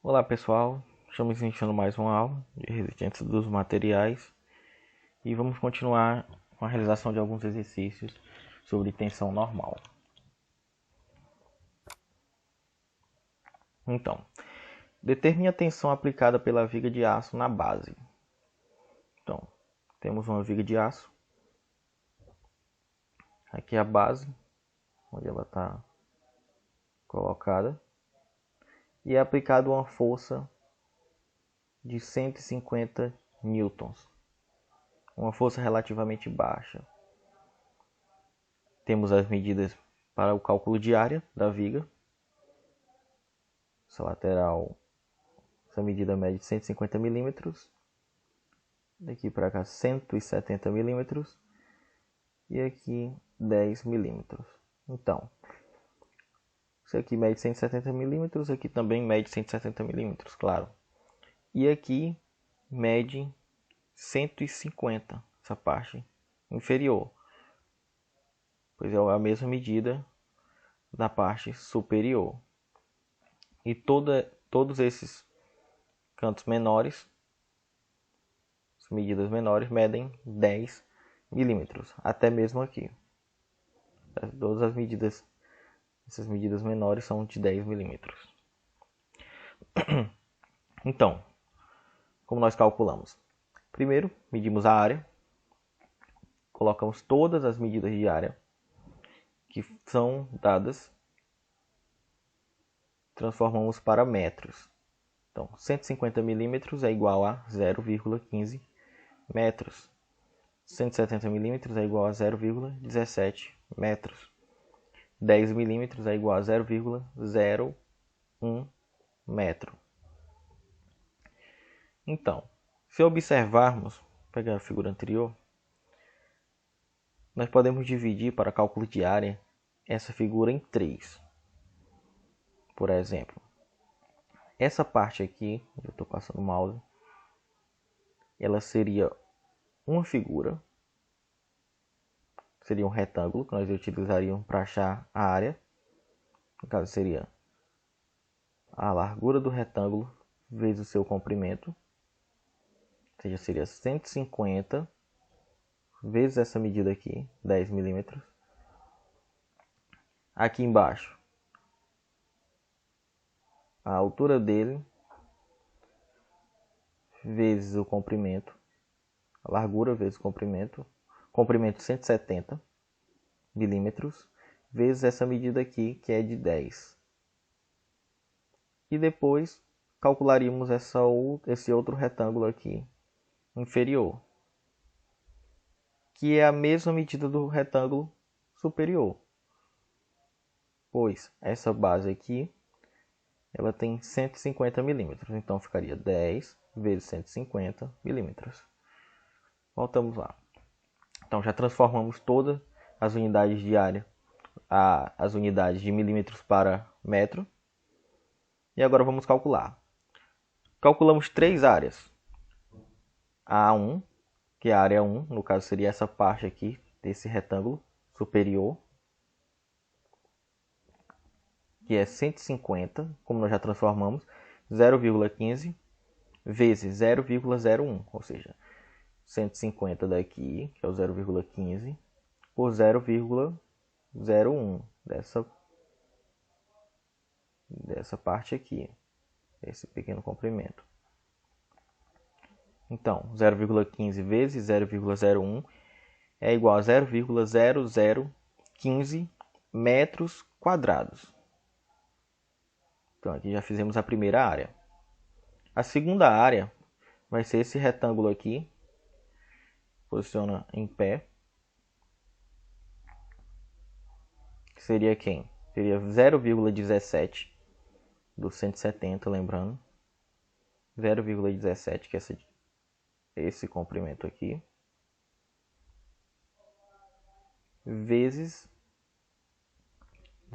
Olá pessoal, estamos iniciando mais uma aula de resistência dos materiais e vamos continuar com a realização de alguns exercícios sobre tensão normal. Então, determine a tensão aplicada pela viga de aço na base. Então, temos uma viga de aço, aqui é a base, onde ela está colocada, e é aplicada uma força de 150 newtons, uma força relativamente baixa. Temos as medidas para o cálculo de área da viga. Essa lateral, essa medida mede 150 milímetros. Daqui para cá 170 milímetros. E aqui 10 milímetros. Então, isso aqui mede 170 milímetros, aqui também mede 170 milímetros, claro. E aqui mede 150, essa parte inferior, pois é a mesma medida da parte superior. E todos esses cantos menores, as medidas menores, medem 10 milímetros, até mesmo aqui. Todas as medidas, essas medidas menores são de 10 milímetros. Então, como nós calculamos? Primeiro, medimos a área, colocamos todas as medidas de área que são dadas, transformamos para metros. Então, 150 milímetros é igual a 0,15 metros. 170 milímetros é igual a 0,17 metros. 10 milímetros é igual a 0,01 metro. Então, se observarmos, vou pegar a figura anterior, nós podemos dividir para cálculo de área essa figura em 3. Por exemplo, essa parte aqui, eu estou passando o mouse, ela seria uma figura, seria um retângulo que nós utilizaríamos para achar a área. No caso, seria a largura do retângulo vezes o seu comprimento, ou seja, seria 150 vezes essa medida aqui, 10 milímetros. Aqui embaixo, a altura dele vezes o comprimento, a largura vezes o comprimento 170 milímetros, vezes essa medida aqui, que é de 10. E depois calcularíamos esse outro retângulo aqui, inferior, que é a mesma medida do retângulo superior, pois essa base aqui ela tem 150 milímetros, então ficaria 10 vezes 150 milímetros. Voltamos lá. Então já transformamos todas as unidades de área, as unidades de milímetros para metro. E agora vamos calcular. Calculamos 3 áreas. A 1, que é a área 1, no caso seria essa parte aqui desse retângulo superior, que é 150, como nós já transformamos, 0,15 vezes 0,01, ou seja, 150 daqui, que é o 0,15, por 0,01 dessa parte aqui, esse pequeno comprimento. Então, 0,15 vezes 0,01 é igual a 0,0015 metros quadrados. Então, aqui já fizemos a primeira área. A segunda área vai ser esse retângulo aqui. Posiciona em pé. Que seria quem? Seria 0,17 do 170, lembrando. 0,17, que é esse comprimento aqui. Vezes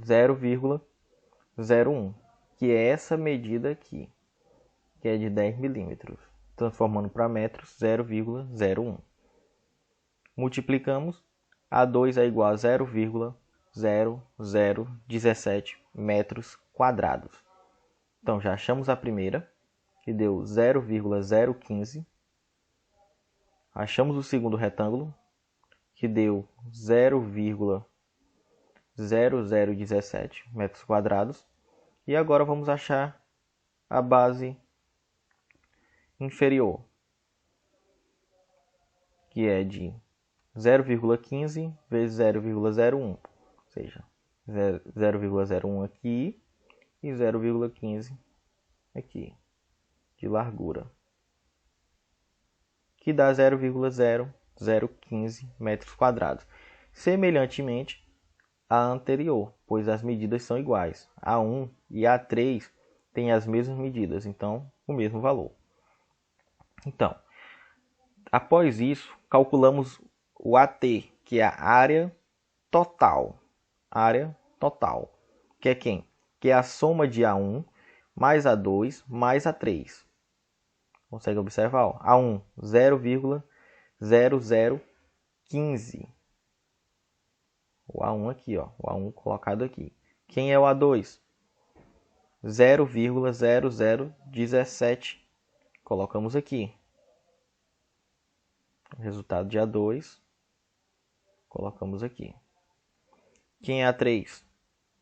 0,01, que é essa medida aqui, que é de 10 milímetros, transformando para metros, 0,01. Multiplicamos, A2 é igual a 0,0017 metros quadrados. Então, já achamos a primeira, que deu 0,015. Achamos o segundo retângulo, que deu 0,0017 metros quadrados. E agora vamos achar a base inferior, que é de 0,15 vezes 0,01, ou seja, 0,01 aqui e 0,15 aqui, de largura, que dá 0,0015 metros quadrados. Semelhantemente à anterior, pois as medidas são iguais. A1 e A3 têm as mesmas medidas, então o mesmo valor. Então, após isso, calculamos o AT, que é a área total. Área total, que é quem? Que é a soma de A1 mais A2 mais A3. Consegue observar? Ó? A1, 0,0015. O A1 aqui, ó, o A1 colocado aqui. Quem é o A2? 0,0017. Colocamos aqui. O resultado de A2, colocamos aqui. Quem é A3?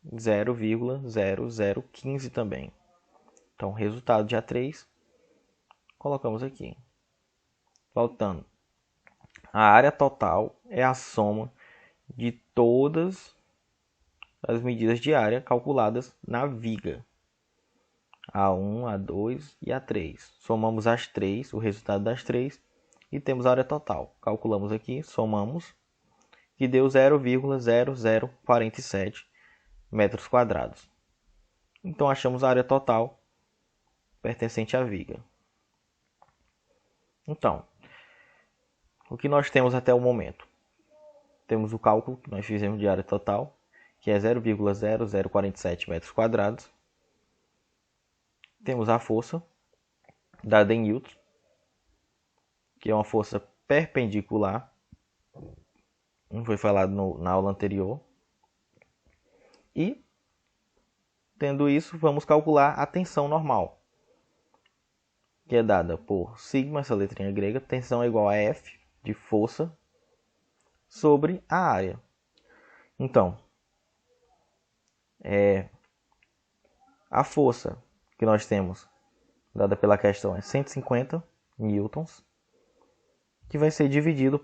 0,0015 também. Então, o resultado de A3, colocamos aqui. Voltando. A área total é a soma de todas as medidas de área calculadas na viga. A1, A2 e A3. Somamos as três, o resultado das três, e temos a área total. Calculamos aqui, somamos, que deu 0,0047 metros quadrados. Então, achamos a área total pertencente à viga. Então, o que nós temos até o momento? Temos o cálculo que nós fizemos de área total, que é 0,0047 metros quadrados. Temos a força dada em Newton, que é uma força perpendicular. Não foi falado na aula anterior. E, tendo isso, vamos calcular a tensão normal, que é dada por sigma, essa letrinha grega. Tensão é igual a F de força sobre a área. Então, a força que nós temos, dada pela questão, é 150 newtons, que vai ser dividido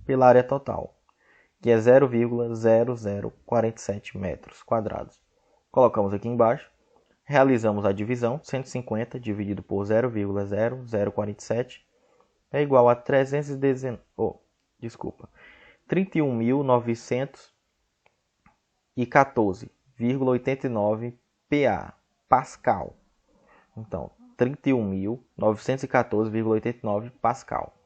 pela área total, que é 0,0047 metros quadrados. Colocamos aqui embaixo, realizamos a divisão, 150 dividido por 0,0047 é igual a 31.914,89 PA, Pascal. Então, 31.914,89 Pascal.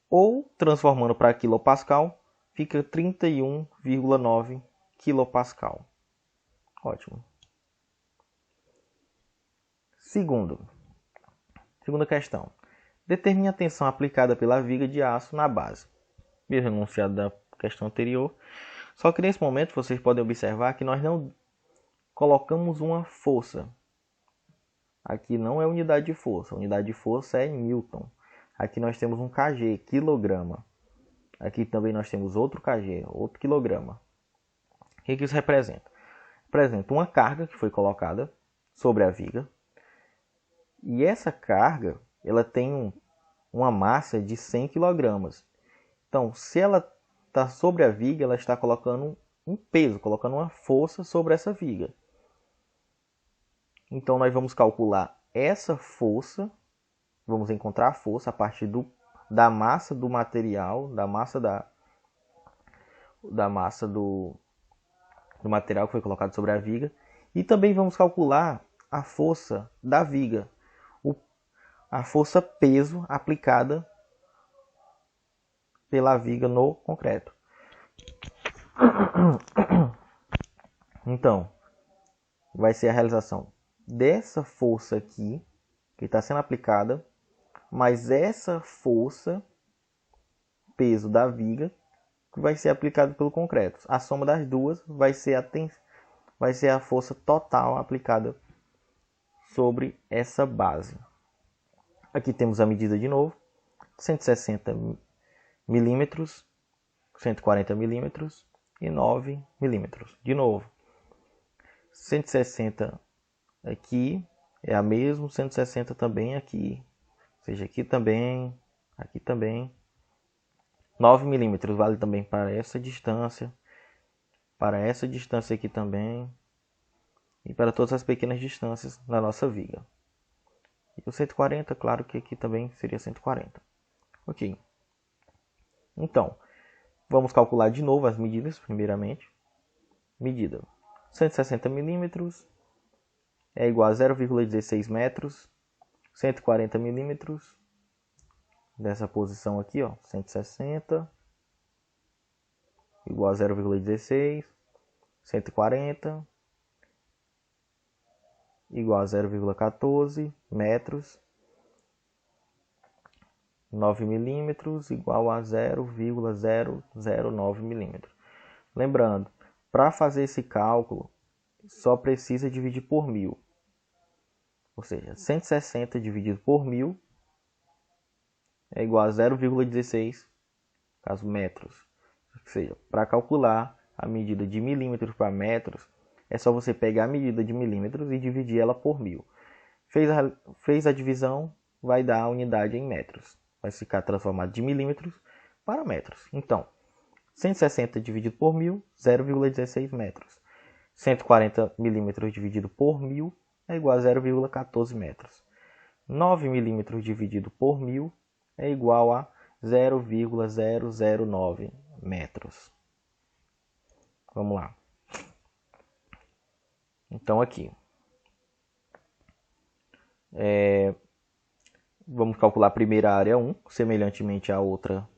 Ou, transformando para quilopascal, fica 31,9 quilopascal. Ótimo. Segunda questão. Determine a tensão aplicada pela viga de aço na base. Mesmo enunciado da questão anterior. Só que nesse momento vocês podem observar que nós não colocamos uma força. Aqui não é unidade de força. A unidade de força é Newton. Aqui nós temos um kg, quilograma. Aqui também nós temos outro kg, outro quilograma. O que isso representa? Representa uma carga que foi colocada sobre a viga. E essa carga, ela tem uma massa de 100 kg. Então, se ela está sobre a viga, ela está colocando um peso, colocando uma força sobre essa viga. Então, nós vamos calcular essa força, vamos encontrar a força a partir da massa do material, da massa do material que foi colocado sobre a viga. E também vamos calcular a força da viga, a força peso aplicada pela viga no concreto. Então, vai ser a realização dessa força aqui, que está sendo aplicada, mais essa força, peso da viga, que vai ser aplicada pelo concreto. A soma das duas vai ser a força total aplicada sobre essa base. Aqui temos a medida de novo, 160 milímetros, 140 milímetros e 9 milímetros. De novo, 160 aqui é a mesma, 160 também aqui. Ou seja, aqui também, 9 milímetros vale também para essa distância aqui também, e para todas as pequenas distâncias na nossa viga. E o 140, claro que aqui também seria 140. Ok. Então, vamos calcular de novo as medidas, primeiramente. Medida 160 milímetros é igual a 0,16 metros, 140 milímetros, dessa posição aqui, ó, 160, igual a 0,16, 140, igual a 0,14 metros, 9 milímetros igual a 0,009 milímetros. Lembrando, para fazer esse cálculo, só precisa dividir por 1000. Ou seja, 160 dividido por 1000 é igual a 0,16 metros. Ou seja, para calcular a medida de milímetros para metros, é só você pegar a medida de milímetros e dividir ela por 1000. Fez a divisão, vai dar a unidade em metros. Vai ficar transformado de milímetros para metros. Então, 160 dividido por 1000, 0,16 metros. 140 milímetros dividido por 1000 é igual a 0,14 metros. 9 milímetros dividido por 1000 é igual a 0,009 metros. Vamos lá. Então aqui. Vamos calcular a primeira área 1, semelhantemente à outra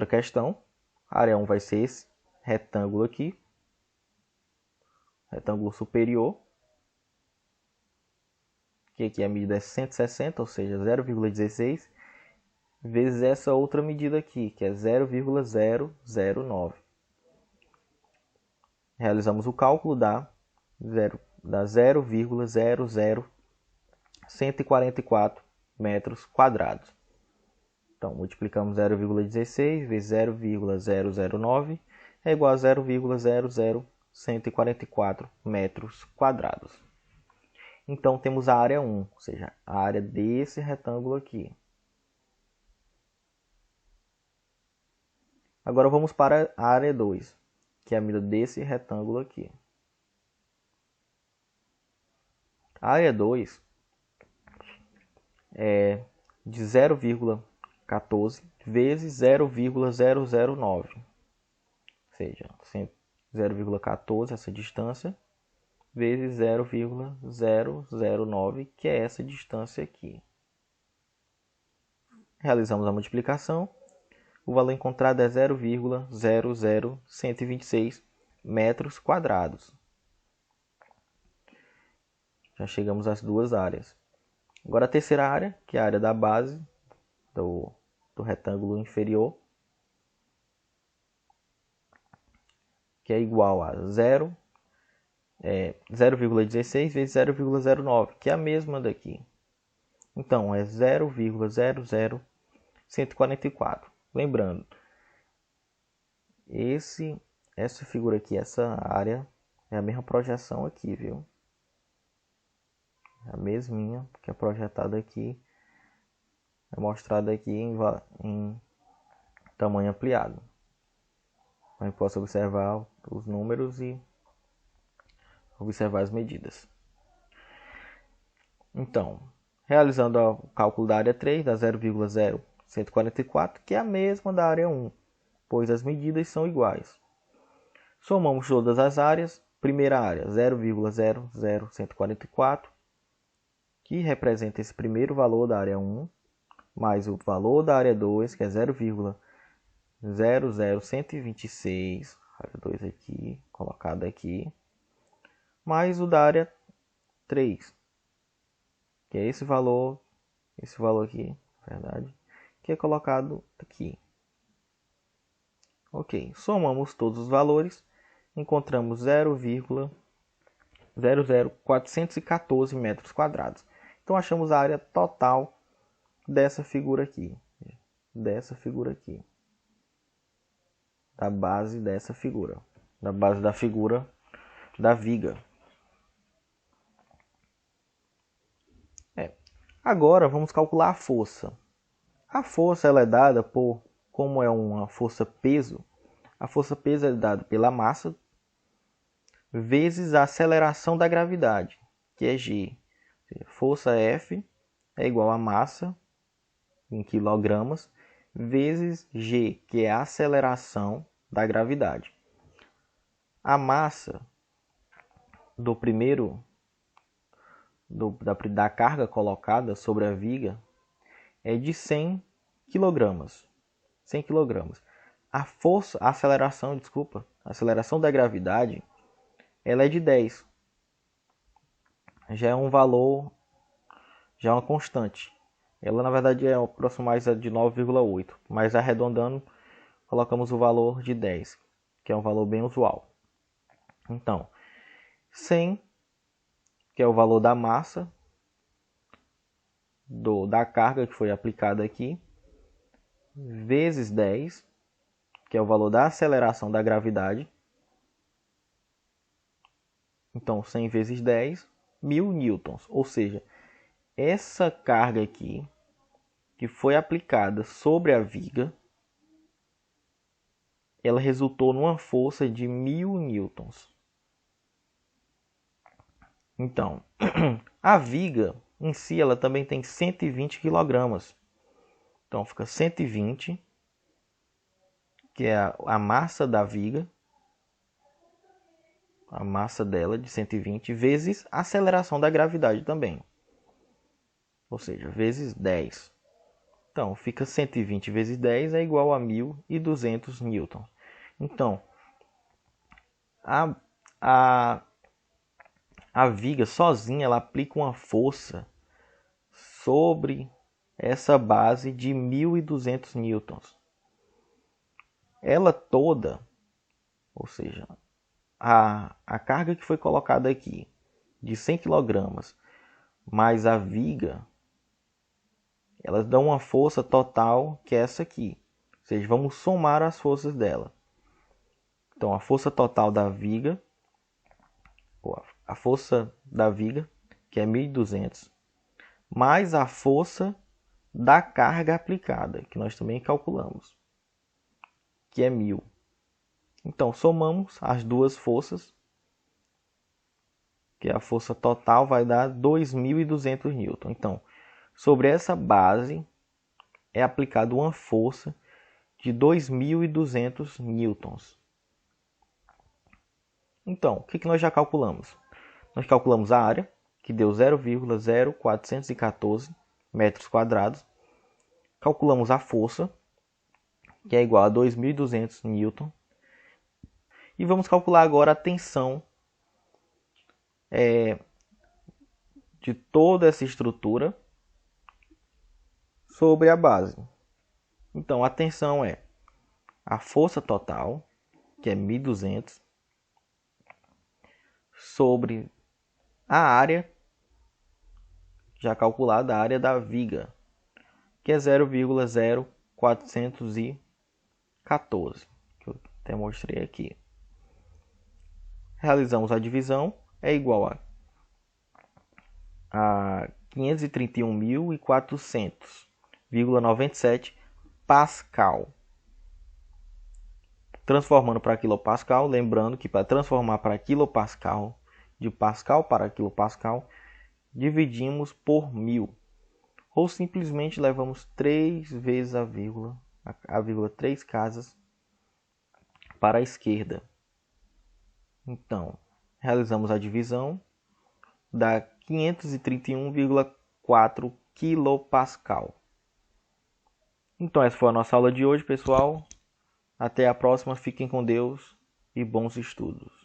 questão. A área 1 vai ser esse retângulo aqui, retângulo superior, que aqui a medida é 160, ou seja, 0,16, vezes essa outra medida aqui, que é 0,009. Realizamos o cálculo da 0,00144 metros quadrados. Então, multiplicamos 0,16 vezes 0,009 é igual a 0,00144 metros quadrados. Então, temos a área 1, ou seja, a área desse retângulo aqui. Agora vamos para a área 2, que é a medida desse retângulo aqui. A área 2 é de 0,14 vezes 0,009. Ou seja, 0,14 essa distância, vezes 0,009, que é essa distância aqui. Realizamos a multiplicação. O valor encontrado é 0,00126 metros quadrados. Já chegamos às duas áreas. Agora a terceira área, que é a área da base do retângulo inferior, que é igual a 0,16 vezes 0,09, que é a mesma daqui. Então, é 0,00144. Lembrando, essa figura aqui, essa área, é a mesma projeção aqui, viu? É a mesminha que é projetada aqui, é mostrada aqui em tamanho ampliado. A gente pode observar os números e observar as medidas. Então, realizando o cálculo da área 3, dá 0,0144, que é a mesma da área 1, pois as medidas são iguais. Somamos todas as áreas. Primeira área, 0,00144, que representa esse primeiro valor da área 1, mais o valor da área 2, que é 0,00126, área 2 aqui, colocado aqui, mais o da área 3, que é esse valor aqui, verdade, que é colocado aqui. Ok, somamos todos os valores, encontramos 0,00414 metros quadrados. Então achamos a área total dessa figura aqui. Da base dessa figura. Da base da figura da viga. Agora vamos calcular a força. A força ela é dada por, como é uma força-peso, a força-peso é dada pela massa vezes a aceleração da gravidade, que é G. Força F é igual a massa em quilogramas vezes G, que é a aceleração da gravidade. A massa da carga colocada sobre a viga é de 100 kg. 100 kg. A aceleração da gravidade, ela é de 10. Já é um valor, já é uma constante. Ela na verdade é aproximadamente de 9,8, mas arredondando colocamos o valor de 10, que é um valor bem usual. Então, 100, que é o valor da massa da carga que foi aplicada aqui, vezes 10, que é o valor da aceleração da gravidade. Então, 100 vezes 10, 1000 newtons. Ou seja, essa carga aqui, que foi aplicada sobre a viga, ela resultou numa força de 1000 newtons. Então, a viga em si ela também tem 120 kg. Então, fica 120, que é a massa da viga, a massa dela de 120, vezes a aceleração da gravidade também. Ou seja, vezes 10. Então, fica 120 vezes 10 é igual a 1.200 newtons. Então, a viga sozinha ela aplica uma força sobre essa base de 1.200 newtons. Ela toda, ou seja, a carga que foi colocada aqui de 100 kg mais a viga, elas dão uma força total que é essa aqui. Ou seja, vamos somar as forças dela. Então, a força total da viga, a força da viga, que é 1.200, mais a força da carga aplicada, que nós também calculamos, que é 1000. Então, somamos as duas forças, que a força total vai dar 2.200 newton. Então, sobre essa base é aplicada uma força de 2.200 newtons. Então, o que nós já calculamos? Nós calculamos a área, que deu 0,0414 metros quadrados. Calculamos a força, que é igual a 2.200 newton. E vamos calcular agora a tensão de toda essa estrutura sobre a base. Então, a tensão é a força total, que é 1.200, sobre a área, já calculada, a área da viga, que é 0,0414, que eu até mostrei aqui. Realizamos a divisão, é igual a 531.400,97 Pascal. Transformando para quilopascal, lembrando que para transformar para quilopascal, de pascal para quilopascal, dividimos por 1000. Ou simplesmente levamos 3 vezes a vírgula 3 casas para a esquerda. Então, realizamos a divisão, dá 531,4 quilopascal. Então, essa foi a nossa aula de hoje, pessoal. Até a próxima, fiquem com Deus e bons estudos.